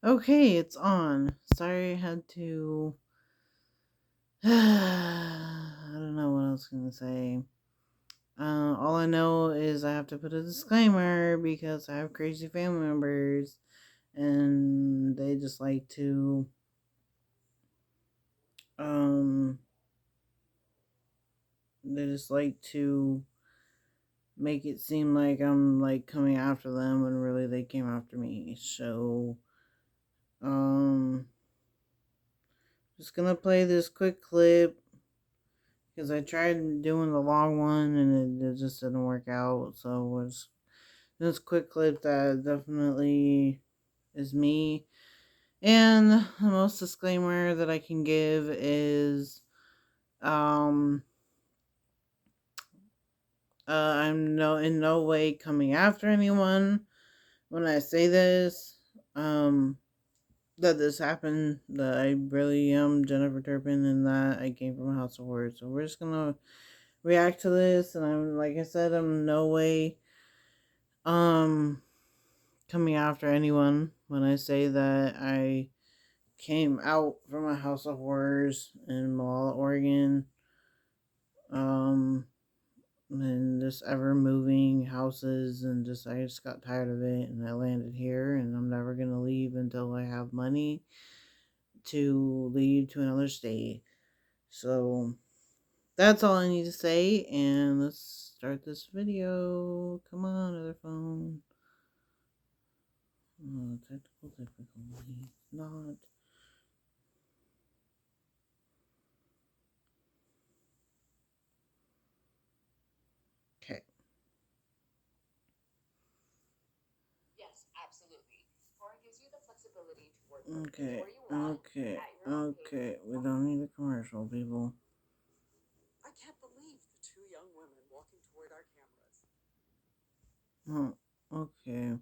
Okay, it's on. Sorry I had to. I don't know what else I'm gonna say. All I know is I have to put a disclaimer because I have crazy family members and um, they just like to make it seem like I'm like coming after them when really they came after me. So, um, just gonna play this quick clip because I tried doing the long one and it just didn't work out. So it's this quick clip that definitely is me. And the most disclaimer that I can give is um I'm in no way coming after anyone when I say this. That this happened, that I really am Jennifer Turpin and that I came from a house of words. So we're just gonna react to this, and I'm like I said, I'm in no way um coming after anyone when I say that I came out from a house of horrors in Malala, Oregon, um and just ever moving houses, and I just got tired of it and I landed here, and I'm never gonna leave until I have money to leave to another state. So that's all I need to say, and let's start this video. Come on, other phone. Oh, technical difficulty. Not. Okay. Okay. Okay. Okay. We don't need a commercial, people. I can't believe the two young women walking toward our cameras. Oh, okay.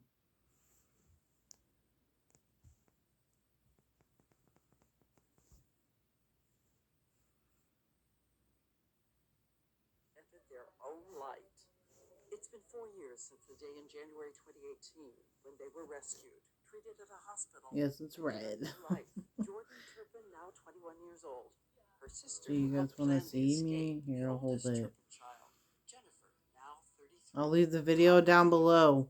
Their own light. It's been 4 years since the day in January 2018 when they were rescued, treated at a hospital. Yes, it's red. Jordan Turpin, now 21 years old. Her sister. Do you guys want to see me? Here, I'll hold it. Child, Jennifer, now 33. I'll leave the video down below.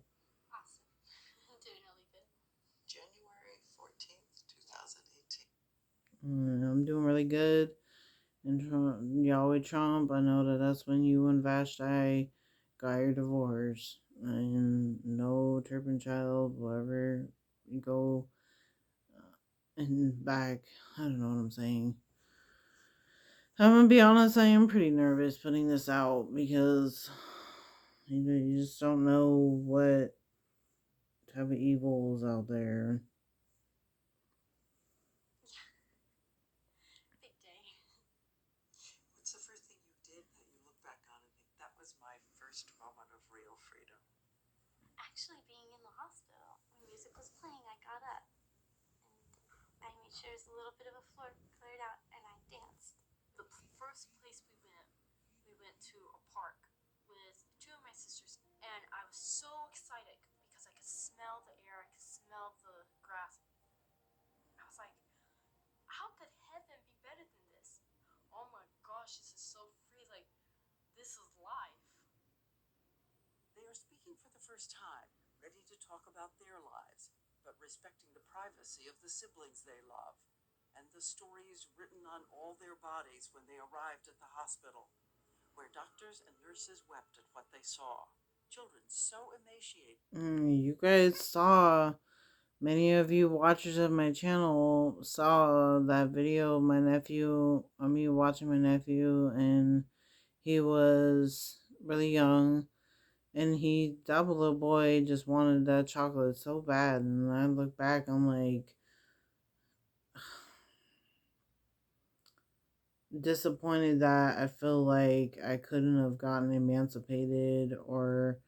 January 14th, 2018. I'm doing really good. And Trump, Yahweh Trump, I know that that's when you and Vashti got your divorce. And no Turpin child will ever go and back. I don't know what I'm saying. I'm gonna be honest, I am pretty nervous putting this out because you just don't know what type of evil is out there. Big day. What's the first thing you did that you look back on and think that was my first moment of real freedom? Actually, being in the hospital when music was playing, I got up and I made sure it was a little bit of a floor cleared out, and I danced. The first place we went to a park with two of my sisters, and I was so excited because I could smell the air, I could smell the grass. I was like, how could heaven be better than this? Oh my gosh, this is so free. Like, this is life. They are speaking for the first time, ready to talk about their lives, but respecting the privacy of the siblings they love, and the stories written on all their bodies when they arrived at the hospital, where doctors and nurses wept at what they saw. Children so emaciated. You guys saw, many of you watchers of my channel saw that video of me watching my nephew, and he was really young, and that little boy just wanted that chocolate so bad, and I look back, I'm like, disappointed that I feel like I couldn't have gotten emancipated or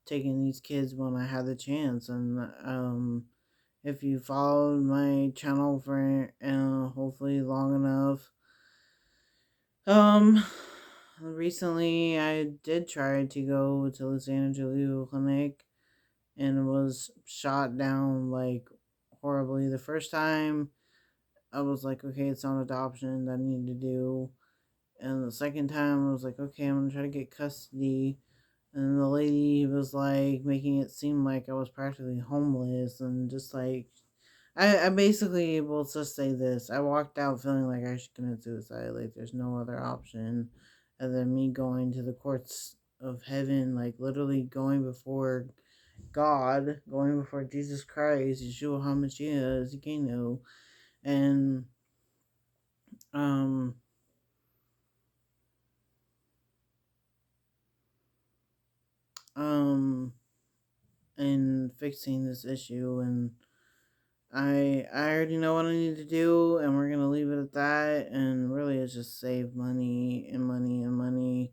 taken these kids when I had the chance. And if you followed my channel for hopefully long enough, recently I did try to go to the San Angelino clinic and was shot down like horribly. The first time, I was like, okay, it's not adoption that I need to do. And the second time, I was like, okay, I'm gonna try to get custody. And the lady was like making it seem like I was practically homeless and just like I basically will just say this. I walked out feeling like I should commit suicide. Like there's no other option other than me going to the courts of heaven, like literally going before God, going before Jesus Christ, Yeshua HaMashiach, Zikino, and um um and fixing this issue. And I already know what I need to do, and we're gonna leave it at that. And really, it's just save money and money and money.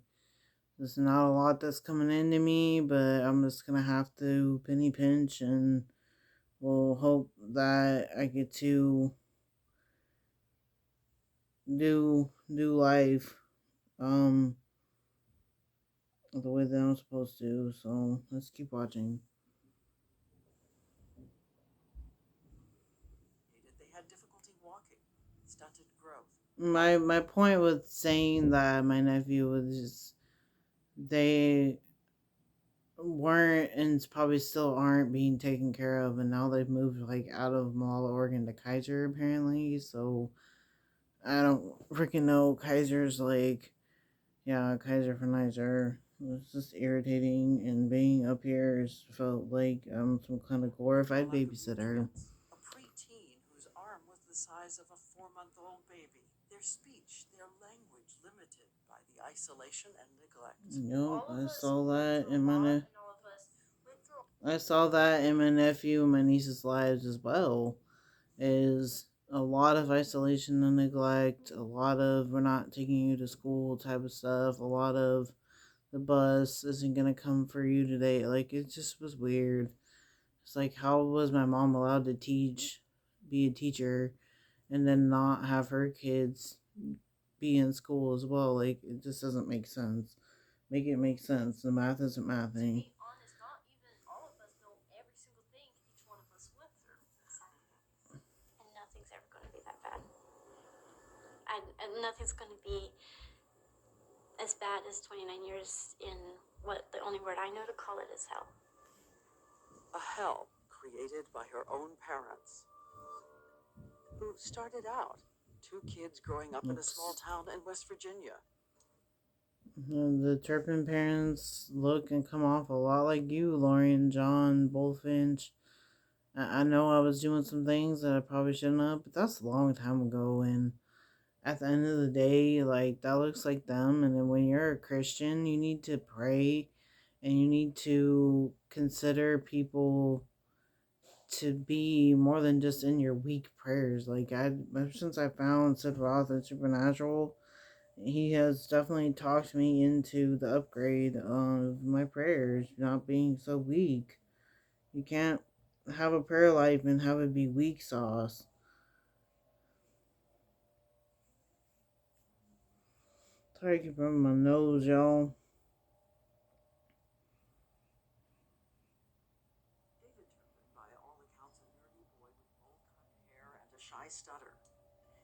There's not a lot that's coming into me, but I'm just gonna have to penny pinch, and we'll hope that I get to do life um the way that I'm supposed to. So let's keep watching. They had difficulty walking, stunted growth. My point with saying that my nephew was just they weren't and probably still aren't being taken care of, and now they've moved like out of Malala, Oregon to Kaiser apparently. So I don't freaking know. Kaiser's like, yeah, Kaiser for Niger. It's just irritating, and being up here has felt like I'm some kind of glorified babysitter. A preteen whose arm was the size of a 4-month-old baby. Their speech, their language limited by the isolation and neglect. Nope, I saw that in my nephew and my niece's lives as well. Is a lot of isolation and neglect, a lot of we're not taking you to school type of stuff, a lot of the bus isn't gonna come for you today. Like it just was weird. It's like how was my mom allowed to be a teacher, and then not have her kids be in school as well? Like it just doesn't make sense. Make it make sense. The math isn't mathing. And nothing's ever going to be that bad. And nothing's going to be as bad as 29 years in what the only word I know to call it is hell. A hell created by her own parents, who started out two kids growing up in a small town in West Virginia. The Turpin parents look and come off a lot like you, Lorian, John, Bullfinch. I know I was doing some things that I probably shouldn't have, but that's a long time ago. And at the end of the day, like that looks like them. And then when you're a Christian, you need to pray, and you need to consider people to be more than just in your weak prayers. Like ever since I found Sid Roth and Supernatural, he has definitely talked me into the upgrade of my prayers not being so weak. You can't have a prayer life and have it be weak sauce. Sorry, I keep rubbing my nose, y'all. David Turpin, by all accounts, a nerdy boy with bold-cut hair and a shy stutter.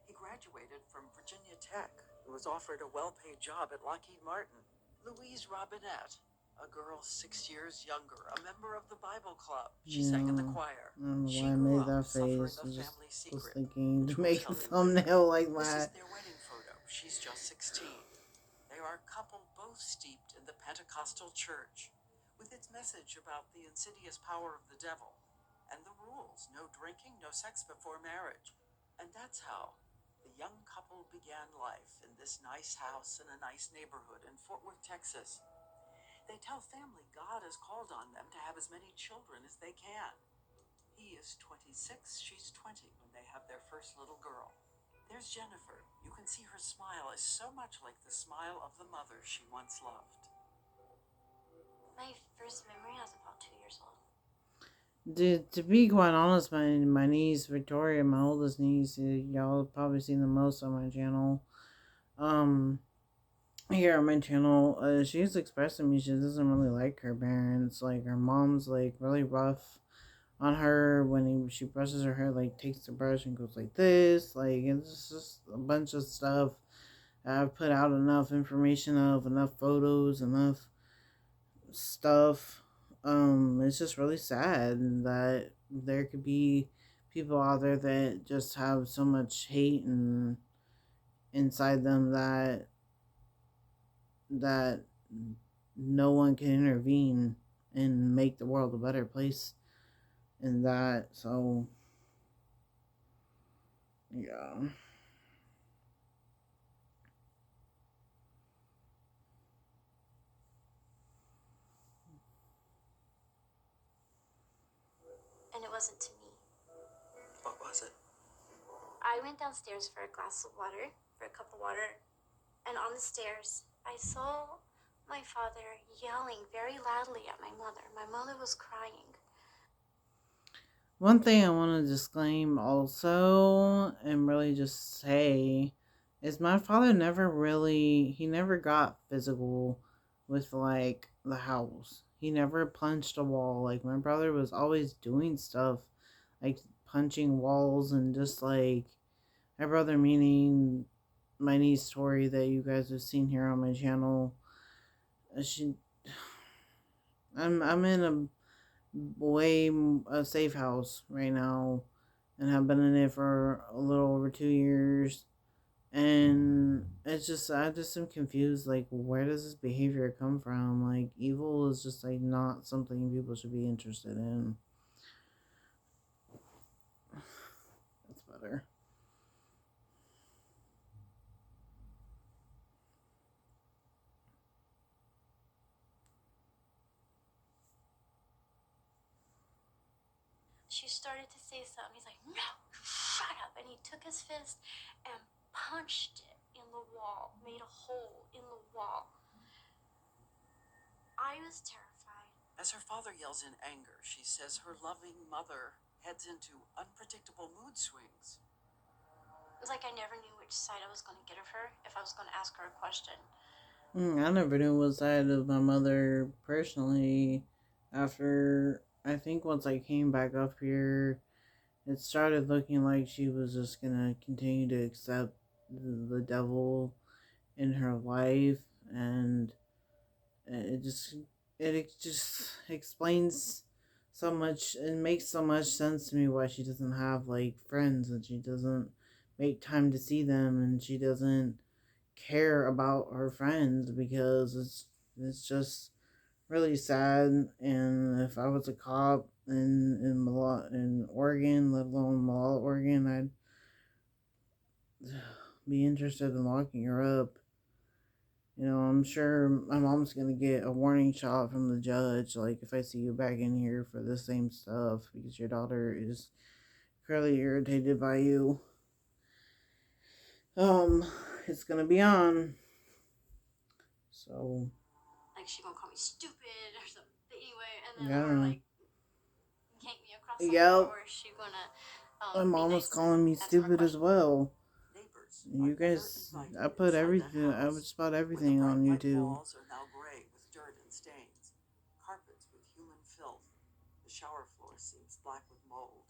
He graduated from Virginia Tech and was offered a well-paid job at Lockheed Martin. Louise Robinette, a girl 6 years younger, a member of the Bible club. She sang in the choir. I don't know She why I grew made up that suffering face. a I just family was secret, thinking which to will make a tell you later. thumbnail like This is that. their wedding photo. She's just 16. They are a couple both steeped in the Pentecostal church, with its message about the insidious power of the devil and the rules: no drinking, no sex before marriage. And that's how the young couple began life in this nice house in a nice neighborhood in Fort Worth, Texas. They tell family God has called on them to have as many children as they can. He is 26, she's 20 when they have their first little girl. There's Jennifer. You can see her smile is so much like the smile of the mother she once loved. My first memory, I was about 2 years old. To be quite honest, my niece Victoria, my oldest niece, y'all have probably seen the most on my channel. Um, Here on my channel, she's expressing me she doesn't really like her parents. Like her mom's like really rough on her when she brushes her hair, like takes the brush and goes like this. Like it's just a bunch of stuff. I've put out enough information of enough photos, enough stuff. It's just really sad that there could be people out there that just have so much hate and inside them that no one can intervene and make the world a better place in that. So yeah. And it wasn't to me. What was it? I went downstairs for a glass of water, for a cup of water, and on the stairs, I saw my father yelling very loudly at my mother. My mother was crying. One thing I want to disclaim also and really just say is my father he never got physical with like the house. He never punched a wall. Like my brother was always doing stuff like punching walls and just like my brother meaning my niece Tori that you guys have seen here on my channel. She I'm in a safe house right now and have been in it for a little over 2 years. And it's just, I just am confused. Like, where does this behavior come from? Like, evil is just like not something people should be interested in. That's better. She started to say something. He's like, no, shut up. And he took his fist and punched it in the wall, made a hole in the wall. I was terrified. As her father yells in anger, she says her loving mother heads into unpredictable mood swings. It was like I never knew which side I was going to get of her if I was going to ask her a question. I never knew what side of my mother personally. After, I think once I came back up here, it started looking like she was just gonna continue to accept the devil in her life, and it just it just explains so much and makes so much sense to me why she doesn't have like friends and she doesn't make time to see them and she doesn't care about her friends because it's just really sad. And if I was a cop in Oregon, let alone Malala, Oregon, I'd be interested in locking her up. You know, I'm sure my mom's gonna get a warning shot from the judge, like if I see you back in here for the same stuff because your daughter is clearly irritated by you. Um, it's gonna be on. So like she gonna call me stupid or something anyway, and then or yeah, like yank me across the yep. floor, or is she gonna My be mom was nice to calling me? me That's her stupid as question. well. Neighbors You guys, I put everything, I just about everything on YouTube. walls are now gray with dirt and stains, carpets with human filth. The shower floor seems black with mold.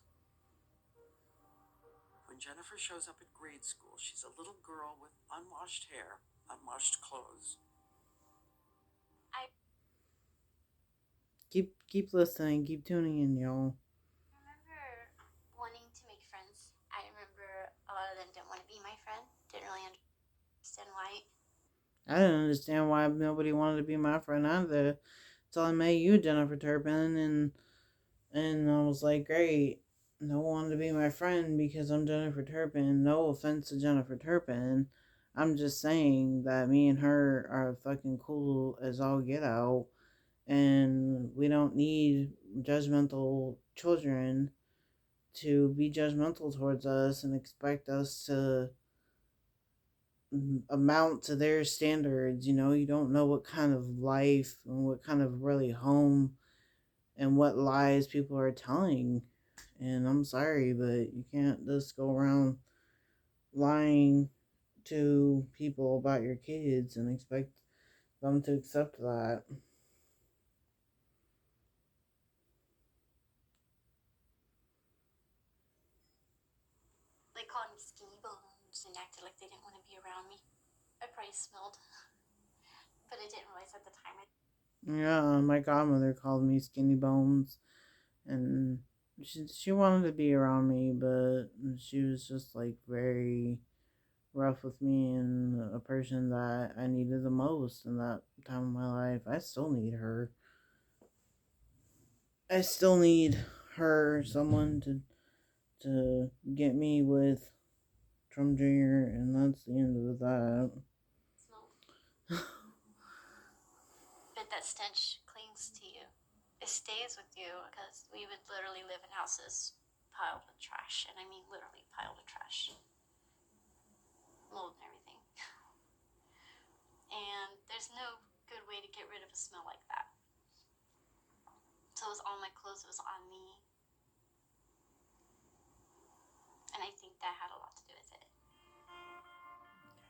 When Jennifer shows up at grade school, she's a little girl with unwashed hair, unwashed clothes. I Keep listening, keep tuning in, y'all. remember wanting to make friends. I remember a lot of them didn't want to be my friend, didn't really understand why. I didn't understand why nobody wanted to be my friend either. Until I met you, Jennifer Turpin, and I was like, great. No one wanted to be my friend because I'm Jennifer Turpin. No offense to Jennifer Turpin. I'm just saying that me and her are fucking cool as all get out. And we don't need judgmental children to be judgmental towards us and expect us to amount to their standards. You know, you don't know what kind of life and what kind of really home and what lies people are telling. And I'm sorry, but you can't just go around lying to people about your kids and expect them to accept that. acted like they didn't want to be around me. I probably smelled, but I didn't realize at the time. Yeah, my godmother called me Skinny Bones, and she wanted to be around me, but she was just like very rough with me and a person that I needed the most in that time of my life. I still need her. I still need her, someone to get me with Trump Jr., and that's the end of that. But that stench clings to you. It stays with you because we would literally live in houses piled with trash, and I mean literally piled with trash, mold and everything. And there's no good way to get rid of a smell like that. So it was on my clothes, it was on me, and I think that had a lot to do with it.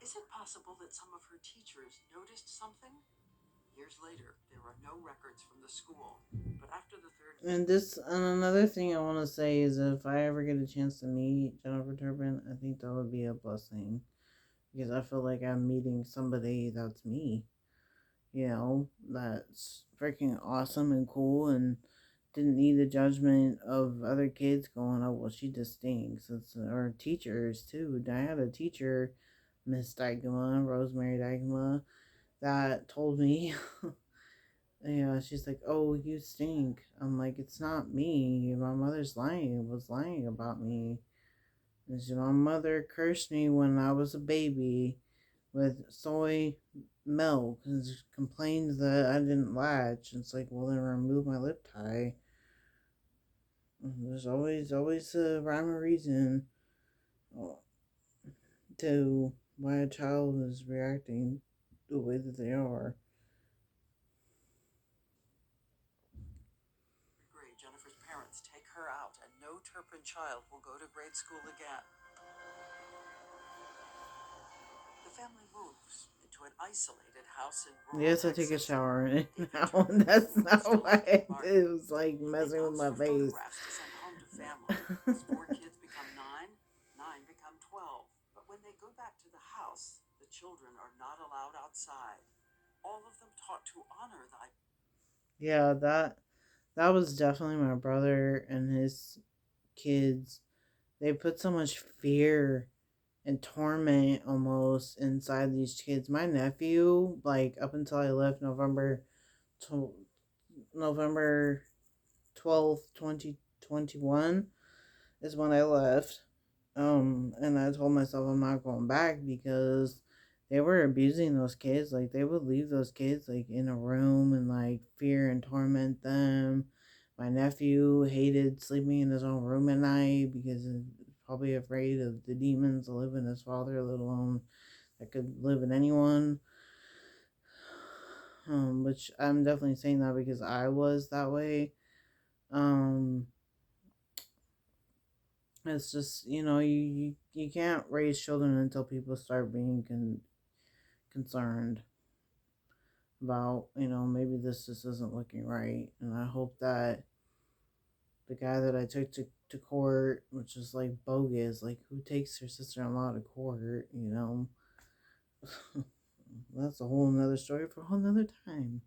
Is it possible that some of her teachers noticed something? Years later, there are no records from the school, but after the third... And another thing I want to say is if I ever get a chance to meet Jennifer Turpin, I think that would be a blessing. Because I feel like I'm meeting somebody that's me. You know, that's freaking awesome and cool and didn't need the judgment of other kids going, oh, well, she just stinks. Or teachers, too. I had a teacher, Miss Dykema, Rosemary Dykema, that told me, yeah, she's like, oh, you stink. I'm like, it's not me. My mother's was lying about me. And she, my mother cursed me when I was a baby with soy milk and complained that I didn't latch. And it's like, well, then remove my lip tie. There's always a rhyme or reason to why a child is reacting the way that they are. Grade, Jennifer's parents take her out, and no Turpin child will go to grade school again. The family moves into an isolated house in rural Yes, I take a shower in it now, and that's not why it was like messing with my face. Photographs to send home to family. As 4 kids become 9, 9 become 12. But when they go back to the house, the children are not allowed outside. All of them taught to honor thy... Yeah, that was definitely my brother and his kids. They put so much fear and torment almost inside these kids. My nephew, like up until I left November 12th, 2021 is when I left. And I told myself I'm not going back because they were abusing those kids. Like they would leave those kids like in a room and like fear and torment them. My nephew hated sleeping in his own room at night because he's probably afraid of the demons that live in his father, let alone that could live in anyone. Which I'm definitely saying that because I was that way. Um, it's just, you can't raise children until people start being concerned about, maybe this just isn't looking right. And I hope that the guy that I took to court, which is like bogus, like who takes their sister-in-law to court, that's a whole nother story for a whole nother time.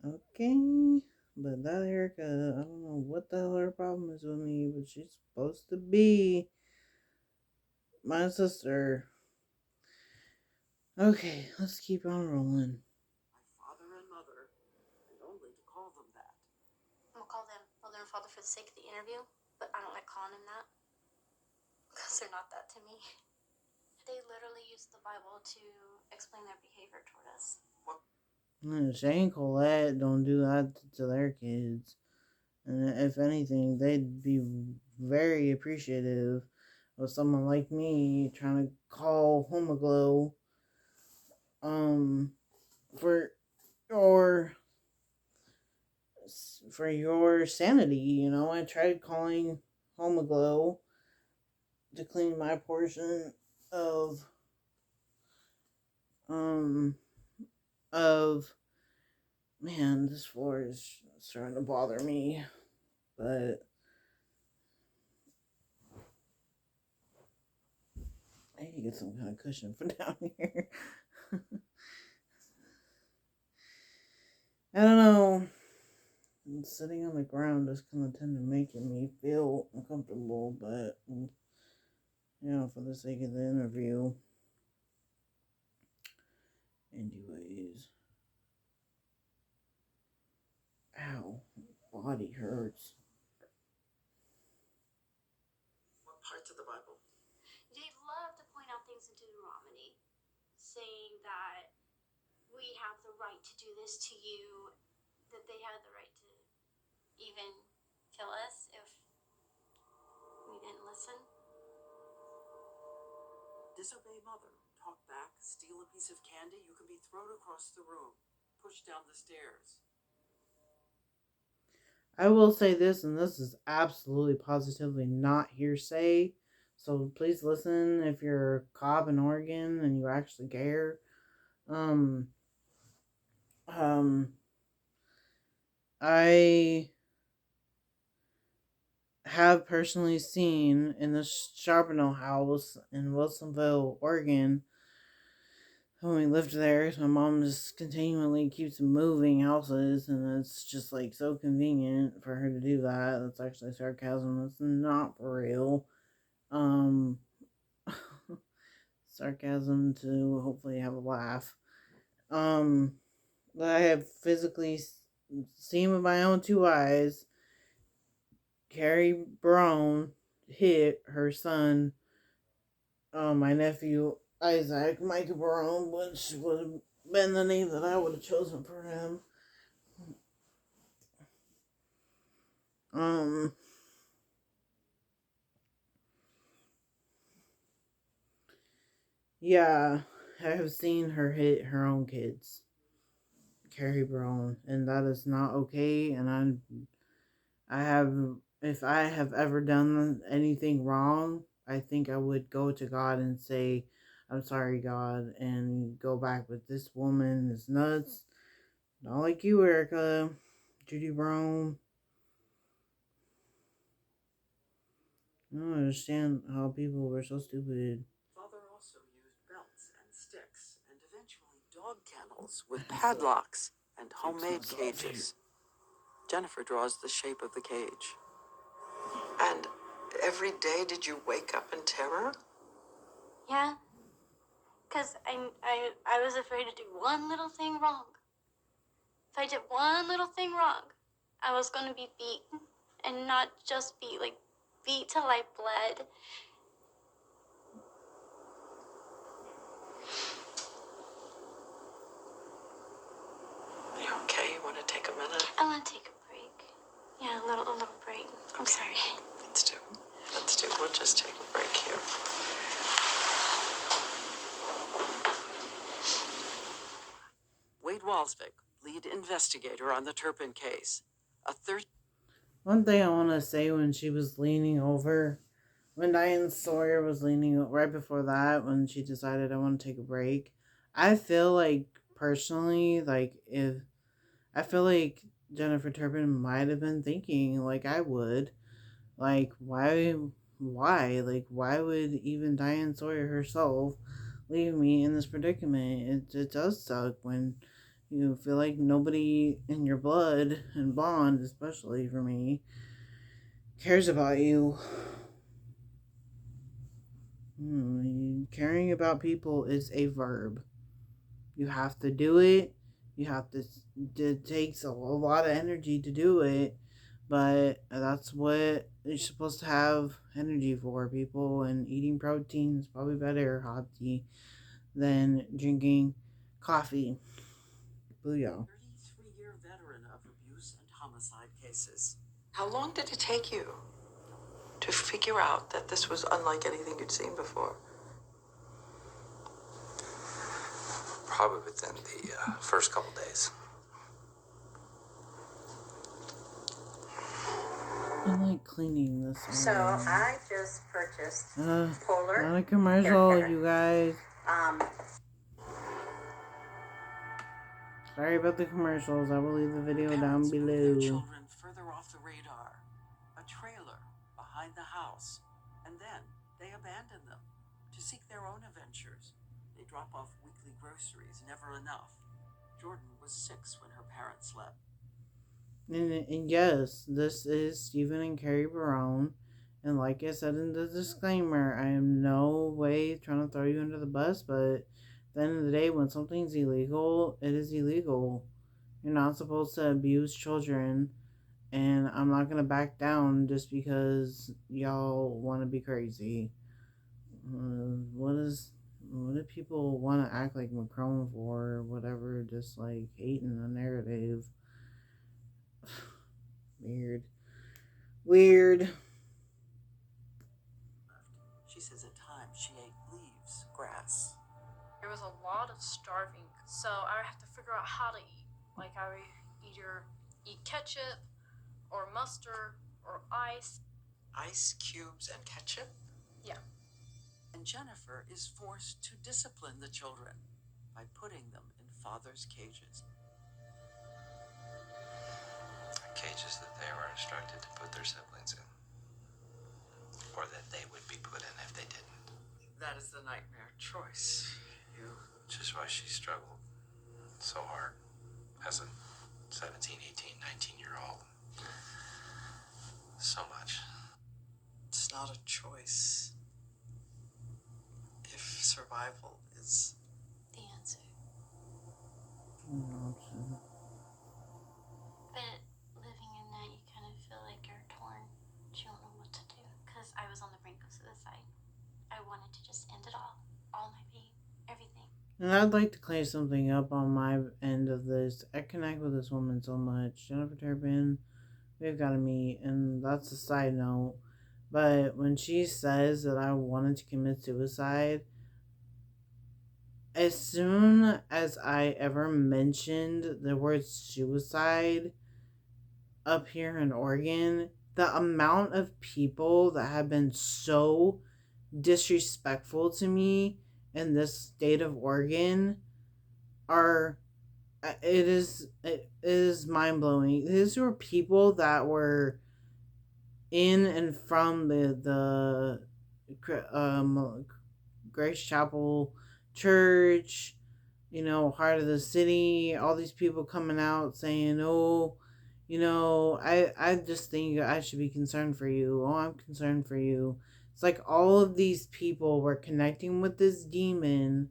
Okay. But that Erica, I don't know what the hell her problem is with me, but she's supposed to be my sister. Okay, let's keep on rolling. My father and mother, and only to call them that. I'm gonna call them mother and father for the sake of the interview, but I don't like calling them that because they're not that to me. They literally use the Bible to explain their behavior toward us. Shane Colette don't do that to their kids. And if anything, they'd be very appreciative of someone like me trying to call Homoglow for your sanity. I tried calling Homoglow to clean my portion of um of man, this floor is starting to bother me. But need to get some kind of cushion for down here. I don't know. Sitting on the ground just kind of tend to making me feel uncomfortable, but for the sake of the interview. Anyways. Ow. Body hurts. What parts of the Bible? They love to point out things in Deuteronomy, saying that we have the right to do this to you, that they had the right to even kill us if we didn't listen. Disobey mother, talk back, steal a piece of candy, you can be thrown across the room, pushed down the stairs. I will say this, and this is absolutely positively not hearsay, so please listen if you're a cop in Oregon and you actually care. I have personally seen in the Charbonneau house in Wilsonville, Oregon, when we lived there, my mom just continually keeps moving houses, and it's just like so convenient for her to do that. That's actually sarcasm. It's not for real. Sarcasm to hopefully have a laugh. But I have physically seen with my own two eyes Carrie Brown hit her son, my nephew Isaac Michael Brown, which would have been the name that I would have chosen for him. Yeah, I have seen her hit her own kids, Carrie Brown, and that is not okay. And if I have ever done anything wrong, I think I would go to God and say, I'm sorry, God, and go back. But this woman is nuts. Not like you, Erica, Judy Brown. I don't understand how people were so stupid. Father also used belts and sticks and eventually dog kennels with padlocks and homemade cages. Jennifer draws the shape of the cage. And every day did you wake up in terror? Yeah, because I was afraid to do one little thing wrong. If I did one little thing wrong, I was going to be beaten. And not just beat, like beat till I bled. Are you okay? You want to take a minute? I want to take a break. Yeah, a little break. I'm sorry. Let's do. We'll just take a break here. Wade Walsvik, lead investigator on the Turpin case. One thing I want to say, when she was leaning over, when Diane Sawyer was leaning right before that, when she decided I want to take a break, I feel like personally, I feel like Jennifer Turpin might have been thinking like I would, like why, like why would even Diane Sawyer herself leave me in this predicament? It does suck when you feel like nobody in your blood and bond, especially for me, cares about you. Caring about people is a verb. You have to do it. You have to. It takes a lot of energy to do it, but that's what you're supposed to have energy for, people. And eating protein is probably better, Hobby, than drinking coffee. Booyah. 33-year veteran of abuse and homicide cases. How long did it take you to figure out that this was unlike anything you'd seen before? Probably within the first couple days. I like cleaning this. So I just purchased Polar not a commercial, hair care. you guys. Sorry about the commercials. I will leave the video down Parents moved their below. children further off the radar. A trailer behind the house. And then they abandoned them to seek their own adventures. They drop off weekly groceries, never enough. Jordan was 6 when her parents left. And yes, this is Stephen and Carrie Barone. And like I said in the disclaimer, I am no way trying to throw you under the bus, but at the end of the day, when something's illegal, it is illegal. You're not supposed to abuse children, and I'm not going to back down just because y'all want to be crazy. What do people want to act like Macron for, or whatever, just like hating the narrative? Weird. She says at times she ate leaves, grass. There was a lot of starving, so I would have to figure out how to eat. Like I would either eat ketchup or mustard or ice. Ice cubes and ketchup? Yeah. And Jennifer is forced to discipline the children by putting them in father's cages. Cages that they were instructed to put their siblings in, or that they would be put in if they didn't. That is the nightmare choice. Which is why she struggled so hard as a 17, 18, 19-year-old. So much. It's not a choice. If survival is The answer. No, But living in that, you kind of feel like you're torn. You don't know what to do. Because I was on the brink of suicide. I wanted to just end it all my pain, everything. And I'd like to clear something up on my end of this. I connect with this woman so much. Jennifer Turpin, we've got to meet, and that's a side note. But when she says that I wanted to commit suicide, as soon as I ever mentioned the word suicide up here in Oregon, the amount of people that have been so disrespectful to me in this state of Oregon are it is mind-blowing. These were people that were in and from the Grace Chapel Church, heart of the city. All these people coming out saying, "Oh, I just think I should be concerned for you. Oh, I'm concerned for you." It's like all of these people were connecting with this demon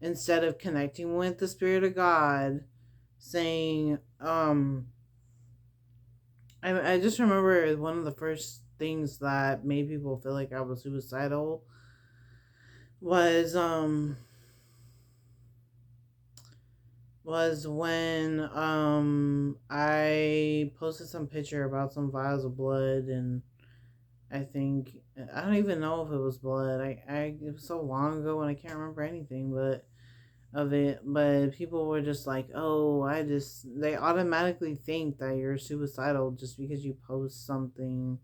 instead of connecting with the Spirit of God, saying, I just remember one of the first things that made people feel like I was suicidal was when I posted some picture about some vials of blood, and I don't even know if it was blood. It was so long ago and I can't remember anything of it, but people were just like, "Oh, they automatically think that you're suicidal just because you post something."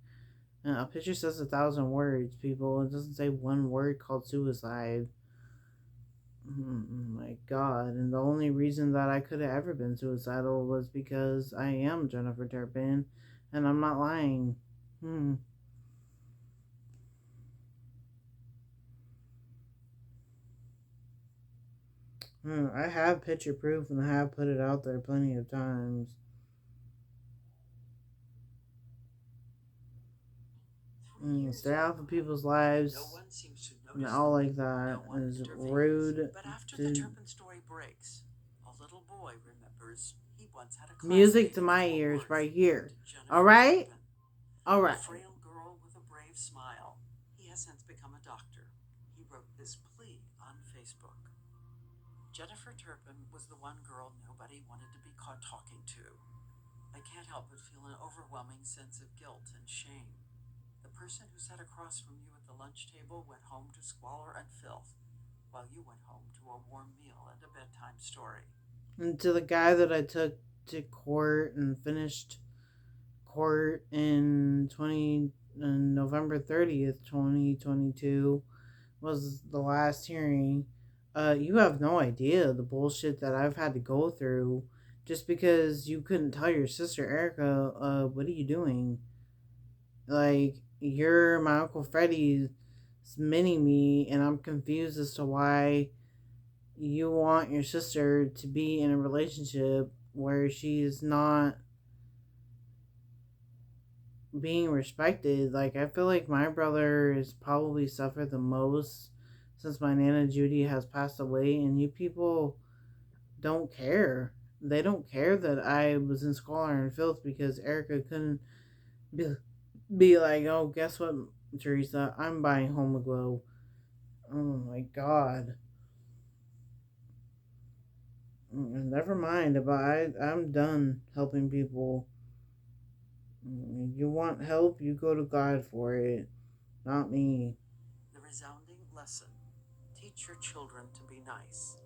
A picture says 1,000 words, people. It doesn't say one word called suicide. Oh my God. And the only reason that I could have ever been suicidal was because I am Jennifer Turpin, and I'm not lying. I have picture proof, and I have put it out there plenty of times. Stay off of people's lives. No one seems to And notice all them. like that No one is intervenes. rude. But after the Turpin story breaks, a little boy remembers he once had a Music to classmate my with ears words right here. named Jennifer All right? Turpin. All right. A frail girl with a brave smile. He has since become a doctor. He wrote this plea on Facebook. Jennifer Turpin was the one girl nobody wanted to be caught talking to. I can't help but feel an overwhelming sense of guilt and shame. The person who sat across from you at the lunch table went home to squalor and filth, while you went home to a warm meal and a bedtime story. And to the guy that I took to court and finished court in November 30th, 2022 was the last hearing. You have no idea the bullshit that I've had to go through just because you couldn't tell your sister Erica, what are you doing? Like, you're my Uncle Freddie mini me, and I'm confused as to why you want your sister to be in a relationship where she's not being respected. Like, I feel like my brother has probably suffered the most since my Nana Judy has passed away, and you people don't care. They don't care that I was in squalor and filth because Erica couldn't be like, oh, guess what, Teresa? I'm buying Home Aglow. Oh my god. Never mind about I'm done helping people. You want help, you go to God for it, not me. The resounding lesson: teach your children to be nice.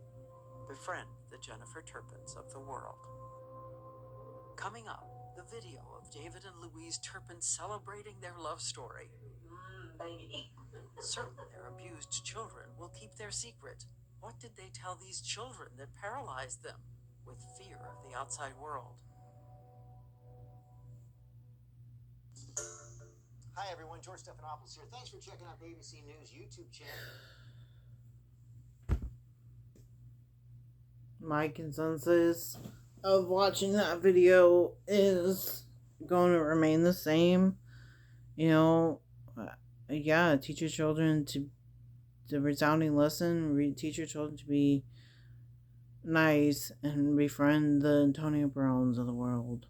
Befriend the Jennifer Turpins of the world. Coming up, the video of David and Louise Turpin celebrating their love story. Baby. Certain their abused children will keep their secret. What did they tell these children that paralyzed them with fear of the outside world? Hi everyone, George Stephanopoulos here. Thanks for checking out the ABC News YouTube channel. My consensus of watching that video is going to remain the same. You know, yeah, teach your children to the resounding lesson. Teach your children to be nice and befriend the Antonio Browns of the world,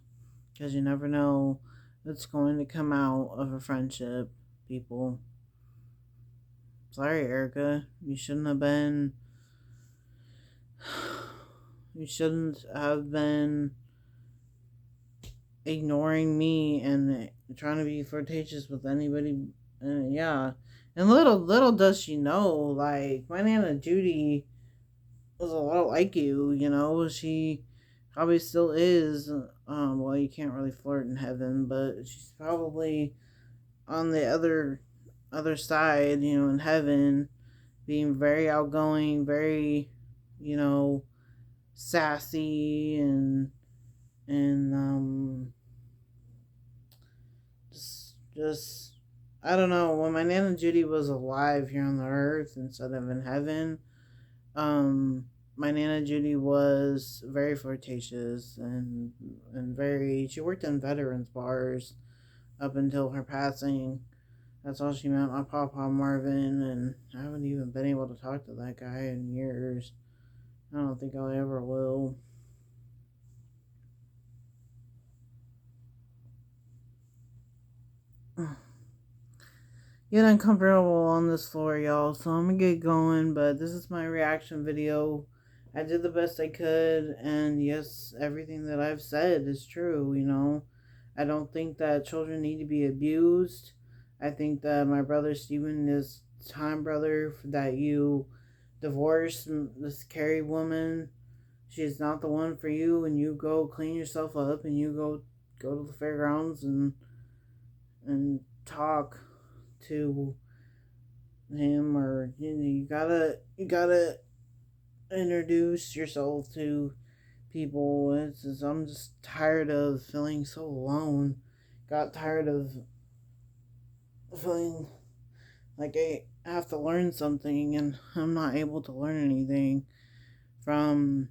because you never know what's going to come out of a friendship, people. Sorry, Erica, you shouldn't have been ignoring me and trying to be flirtatious with anybody. Yeah, and little does she know, like, my Nana Judy was a lot like you. You know, she probably still is. Well, you can't really flirt in heaven, but she's probably on the other side. You know, in heaven, being very outgoing, very, you know, sassy, and just I don't know. When my Nana Judy was alive here on the earth instead of in heaven, my Nana Judy was very flirtatious and very. She worked in veterans bars up until her passing. That's all she met my Papa Marvin, and I haven't even been able to talk to that guy in years. I don't think I ever will. Get uncomfortable on this floor, y'all, so I'm gonna get going, but this is my reaction video. I did the best I could, and yes, everything that I've said is true, you know. I don't think that children need to be abused. I think that my brother Steven is time, brother, that you divorce this Carrie woman. She's not the one for you, and you go clean yourself up, and you go to the fairgrounds and talk to him, or you gotta introduce yourself to people. I'm just tired of feeling so alone. Got tired of feeling like I have to learn something and I'm not able to learn anything from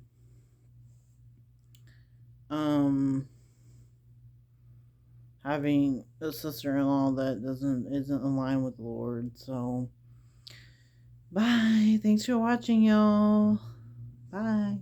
having a sister-in-law that isn't in line with the Lord. So bye. Thanks for watching, y'all. Bye.